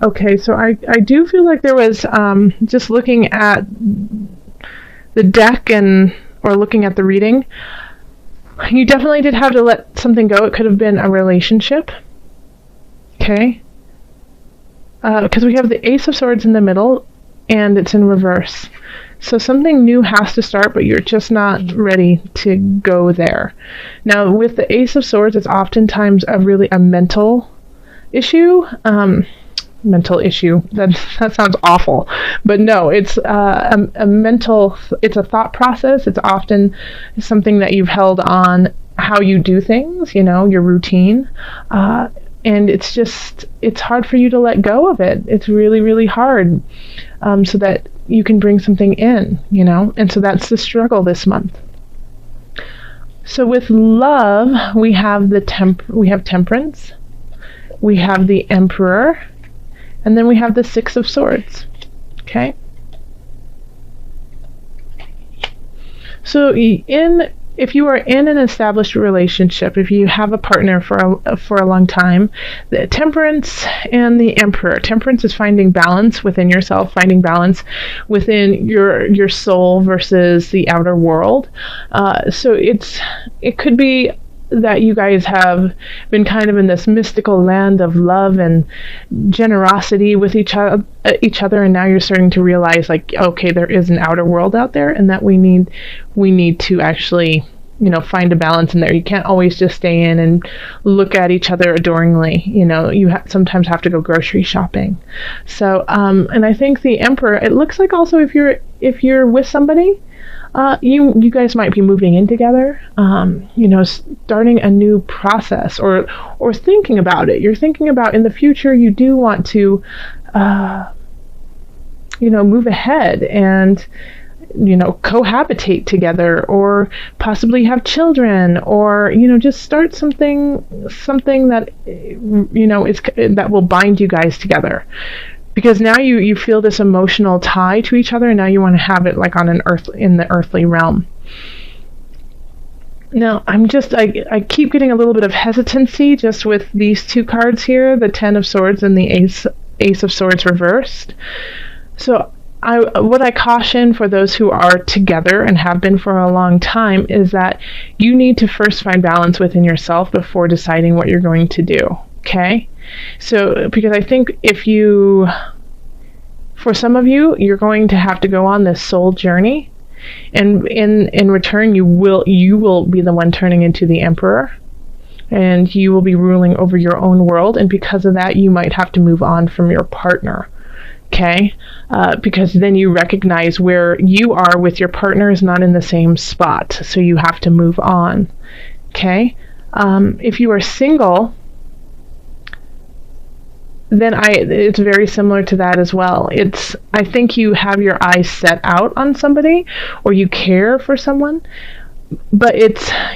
Okay, so I do feel like there was, just looking at the deck and or looking at the reading, you definitely did have to let something go. It could have been a relationship. Okay. Because we have the Ace of Swords in the middle, and it's in reverse. So something new has to start, but you're just not ready to go there. Now, with the Ace of Swords, it's oftentimes a mental issue. Mental issue. That sounds awful, but no, it's a mental. It's a thought process. It's often something that you've held on how you do things. Your routine. And it's hard for you to let go of it. It's really, really hard, so that you can bring something in, and so that's the struggle this month. So with love, we have Temperance, we have the Emperor, and then we have the Six of Swords. Okay? So if you are in an established relationship, if you have a partner for a long time, the Temperance and the Emperor. Temperance is finding balance within yourself, finding balance within your soul versus the outer world. So it could be that you guys have been kind of in this mystical land of love and generosity with each other, and now you're starting to realize, like, okay, there is an outer world out there, and that we need to actually find a balance in there. You can't always just stay in and look at each other adoringly. You sometimes have to go grocery shopping. So and I think the Emperor, it looks like also if you're with somebody, you guys might be moving in together, starting a new process or thinking about it. You're thinking about in the future you do want to, move ahead and, cohabitate together, or possibly have children, or, just start something that, that will bind you guys together. Because now you feel this emotional tie to each other, and now you want to have it like in the earthly realm. Now, I keep getting a little bit of hesitancy just with these two cards here, the Ten of Swords and the Ace of Swords reversed. So what I caution for those who are together and have been for a long time is that you need to first find balance within yourself before deciding what you're going to do. Okay? So, because I think for some of you, you're going to have to go on this soul journey, and in return, you will be the one turning into the Emperor, and you will be ruling over your own world, and because of that, you might have to move on from your partner. Okay? Because then you recognize where you are with your partner is not in the same spot, so you have to move on. Okay? If you are single, then it's very similar to that as well. I think you have your eyes set out on somebody, or you care for someone, but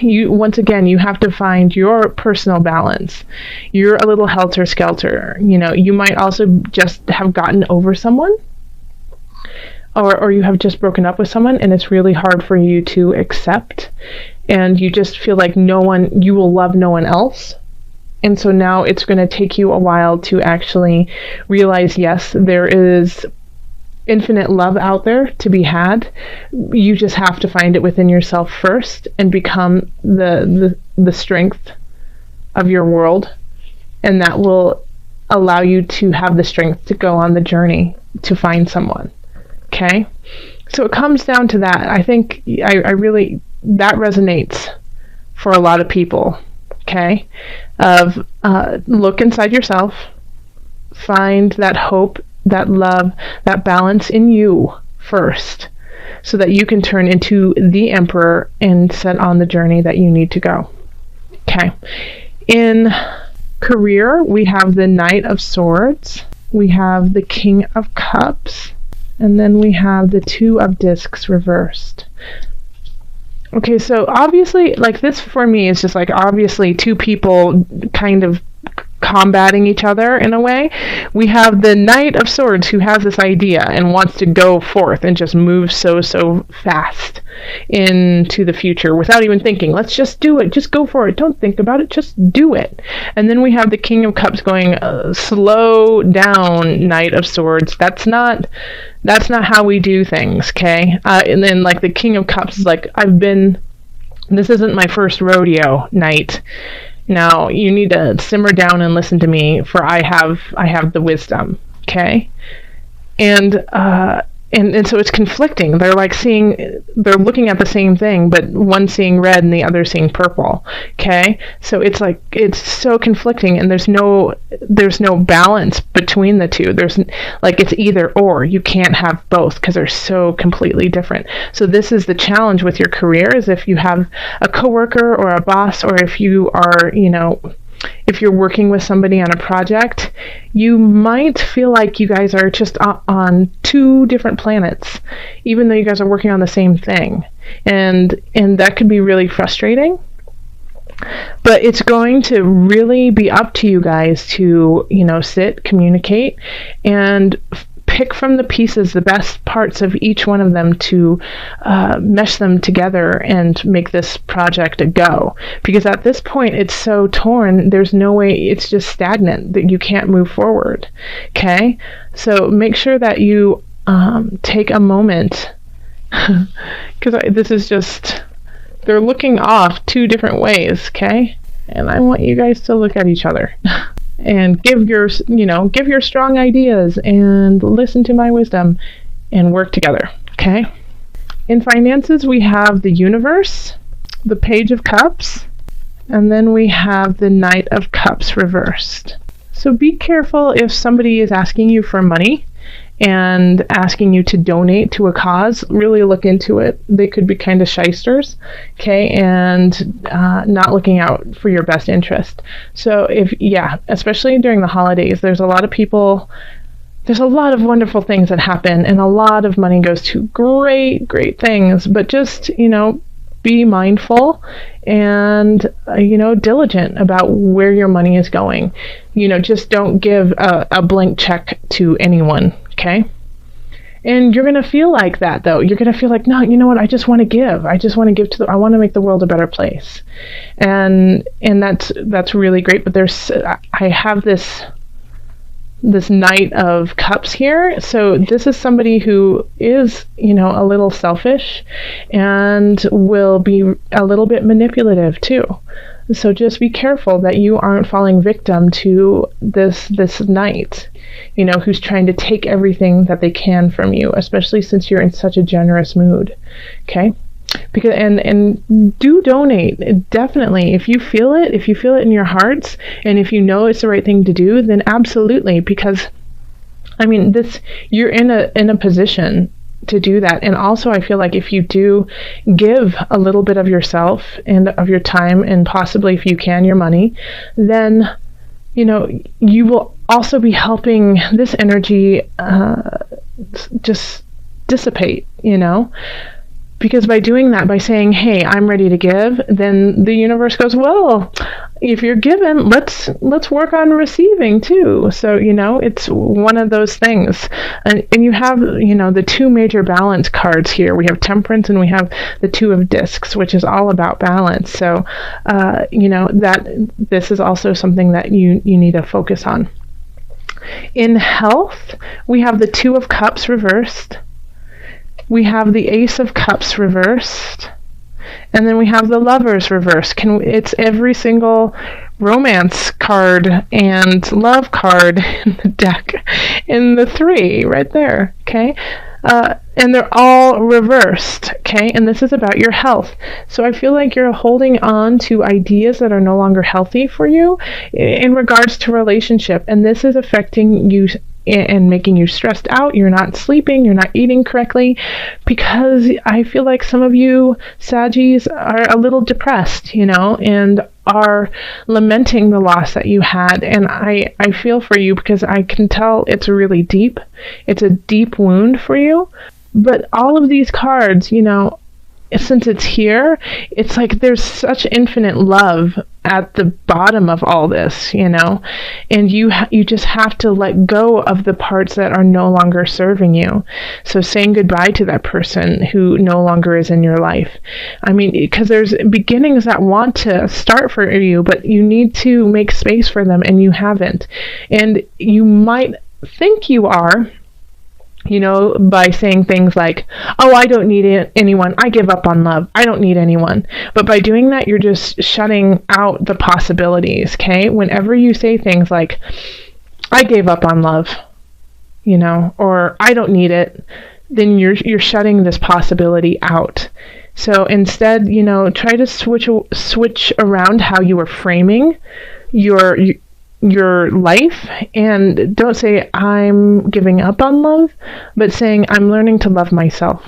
once again, you have to find your personal balance. You're a little helter-skelter. You might also just have gotten over someone, or you have just broken up with someone, and it's really hard for you to accept, and you just feel like you will love no one else. And so now it's going to take you a while to actually realize, yes, there is infinite love out there to be had. You just have to find it within yourself first and become the strength of your world. And that will allow you to have the strength to go on the journey to find someone. Okay? So it comes down to that. I think that resonates for a lot of people. Okay? Look inside yourself, find that hope, that love, that balance in you first, so that you can turn into the Emperor and set on the journey that you need to go. Okay. In career, we have the Knight of Swords, we have the King of Cups, and then we have the Two of Discs reversed. Okay, so obviously, like, this for me is just like obviously two people kind of combating each other in a way. We have the Knight of Swords who has this idea and wants to go forth and just move so fast into the future without even thinking. Let's just do it. Just go for it. Don't think about it. Just do it. And then we have the King of Cups going, slow down, Knight of Swords. That's not how we do things, okay? And then like the King of Cups is like, this isn't my first rodeo, Knight. Now you need to simmer down and listen to me, for I have the wisdom, okay? And so it's conflicting. They're looking at the same thing, but one seeing red and the other seeing purple. Okay, so it's so conflicting, and there's no balance between the two. It's either or. You can't have both because they're so completely different. So this is the challenge with your career: is if you have a coworker or a boss, or if you are, if you're working with somebody on a project, you might feel like you guys are just on two different planets, even though you guys are working on the same thing. And that could be really frustrating. But it's going to really be up to you guys to, sit, communicate, and pick from the pieces the best parts of each one of them to mesh them together and make this project a go. Because at this point, it's so torn, there's no way, it's just stagnant, that you can't move forward. Okay? So make sure that you take a moment, because this is just, they're looking off two different ways, okay? And I want you guys to look at each other. And give your strong ideas and listen to my wisdom and work together, okay? In finances, we have the Universe, the Page of Cups, and then we have the Knight of Cups reversed. So be careful if somebody is asking you for money and asking you to donate to a cause. Really look into it. They could be kind of shysters, okay, and not looking out for your best interest. So especially during the holidays, there's a lot of wonderful things that happen, and a lot of money goes to great things, but just, be mindful and, diligent about where your money is going. Just don't give a blank check to anyone, okay? And you're going to feel like that, though. You're going to feel like, no, you know what? I just want to give. I just want to give I want to make the world a better place. And that's really great. But I have this Knight of Cups here. So this is somebody who is, a little selfish and will be a little bit manipulative too. So just be careful that you aren't falling victim to this knight, who's trying to take everything that they can from you, especially since you're in such a generous mood. Okay? Because and do donate, definitely. If you feel it in your hearts, and if you know it's the right thing to do, then absolutely, because you're in a position to do that. And also, I feel like if you do give a little bit of yourself and of your time, and possibly, if you can, your money, then you will also be helping this energy just dissipate, Because by doing that, by saying, hey, I'm ready to give, then the universe goes, well, if you're given, let's work on receiving too. So, it's one of those things. And you have, the two major balance cards here. We have Temperance and we have the Two of Discs, which is all about balance. So, that this is also something that you need to focus on. In health, we have the Two of Cups reversed. We have the Ace of Cups reversed, and then we have the Lovers reversed. It's every single romance card and love card in the deck, in the three right there, okay? And they're all reversed, okay? And this is about your health. So I feel like you're holding on to ideas that are no longer healthy for you in regards to relationship, and this is affecting you and making you stressed out. You're not sleeping, you're not eating correctly, because I feel like some of you Saggies are a little depressed, and are lamenting the loss that you had. And I feel for you, because I can tell it's really deep. It's a deep wound for you. But all of these cards, since it's here, it's like there's such infinite love at the bottom of all this, and you just have to let go of the parts that are no longer serving you. So saying goodbye to that person who no longer is in your life. I mean, because there's beginnings that want to start for you, but you need to make space for them, and you haven't. And you might think you are, by saying things like, oh, I don't need anyone. I give up on love. I don't need anyone. But by doing that, you're just shutting out the possibilities, okay? Whenever you say things like, I gave up on love, or I don't need it, then you're shutting this possibility out. So instead, try to switch around how you are framing your life, and don't say I'm giving up on love, but saying I'm learning to love myself.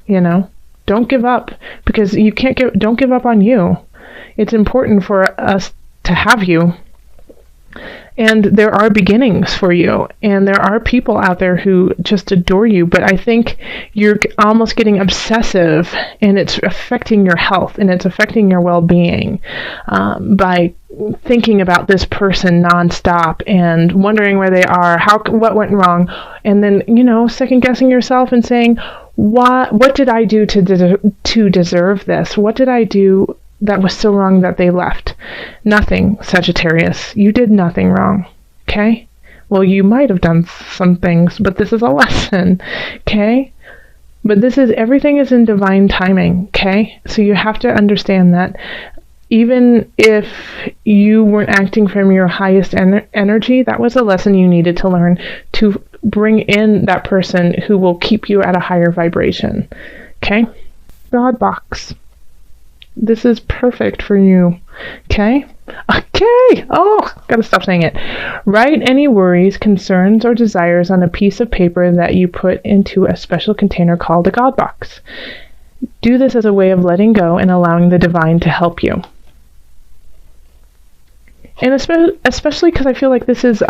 Don't give up, because don't give up on you. It's important for us to have you, and there are beginnings for you, and there are people out there who just adore you, but I think you're almost getting obsessive, and it's affecting your health, and it's affecting your well-being by thinking about this person nonstop and wondering where they are, what went wrong, and then second guessing yourself and saying, what did I do to deserve this? What did I do that was so wrong that they left? Nothing, Sagittarius. You did nothing wrong. Okay? Well, you might have done some things, but this is a lesson. Okay? But everything is in divine timing. Okay? So you have to understand that even if you weren't acting from your highest energy, that was a lesson you needed to learn to bring in that person who will keep you at a higher vibration. Okay? God box. This is perfect for you. Okay? Okay! Oh, gotta stop saying it. Write any worries, concerns, or desires on a piece of paper that you put into a special container called a God box. Do this as a way of letting go and allowing the divine to help you. And especially because I feel like this is,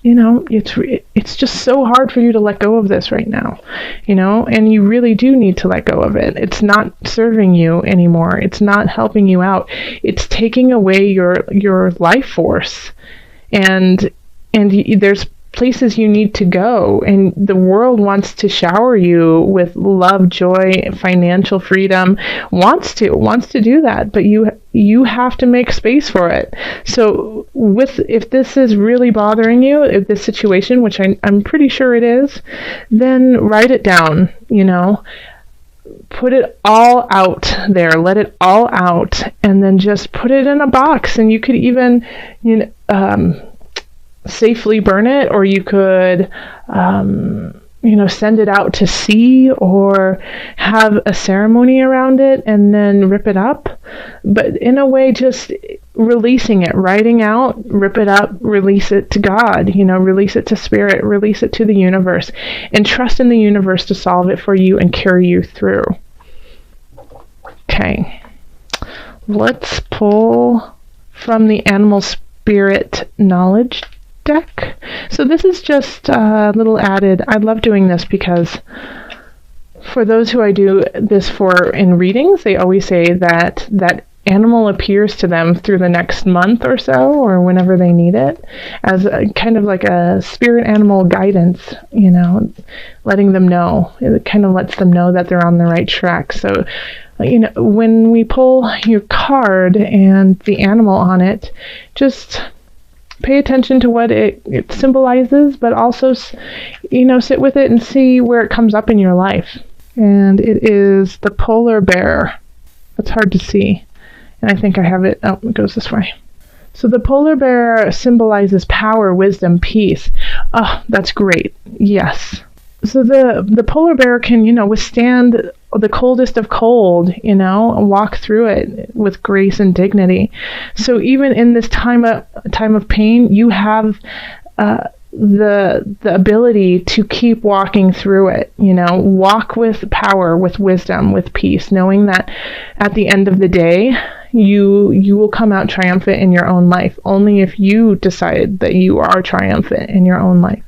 it's just so hard for you to let go of this right now, and you really do need to let go of it. It's not serving you anymore. It's not helping you out. It's taking away your life force, and there's places you need to go, and the world wants to shower you with love, joy, financial freedom, wants to do that, but you have to make space for it. So if this is really bothering you, if this situation, which I'm pretty sure it is, then write it down, put it all out there, let it all out, and then just put it in a box. And you could even, safely burn it, or you could send it out to sea, or have a ceremony around it and then rip it up. But in a way, just releasing it, writing out, rip it up, release it to God, release it to spirit, release it to the universe, and trust in the universe to solve it for you and carry you through. Okay, let's pull from the animal spirit knowledge deck. So this is just a little added. I love doing this because for those who I do this for in readings, they always say that animal appears to them through the next month or so, or whenever they need it, as kind of like a spirit animal guidance, letting them know. It kind of lets them know that they're on the right track. So when we pull your card and the animal on it, just pay attention to what it symbolizes, but also, sit with it and see where it comes up in your life. And it is the polar bear. That's hard to see. And I think I have it. Oh, it goes this way. So the polar bear symbolizes power, wisdom, peace. Oh, that's great. Yes. So the polar bear can, withstand the coldest of cold, walk through it with grace and dignity. So even in this time of pain, you have the ability to keep walking through it, walk with power, with wisdom, with peace, knowing that at the end of the day, you will come out triumphant in your own life, only if you decide that you are triumphant in your own life.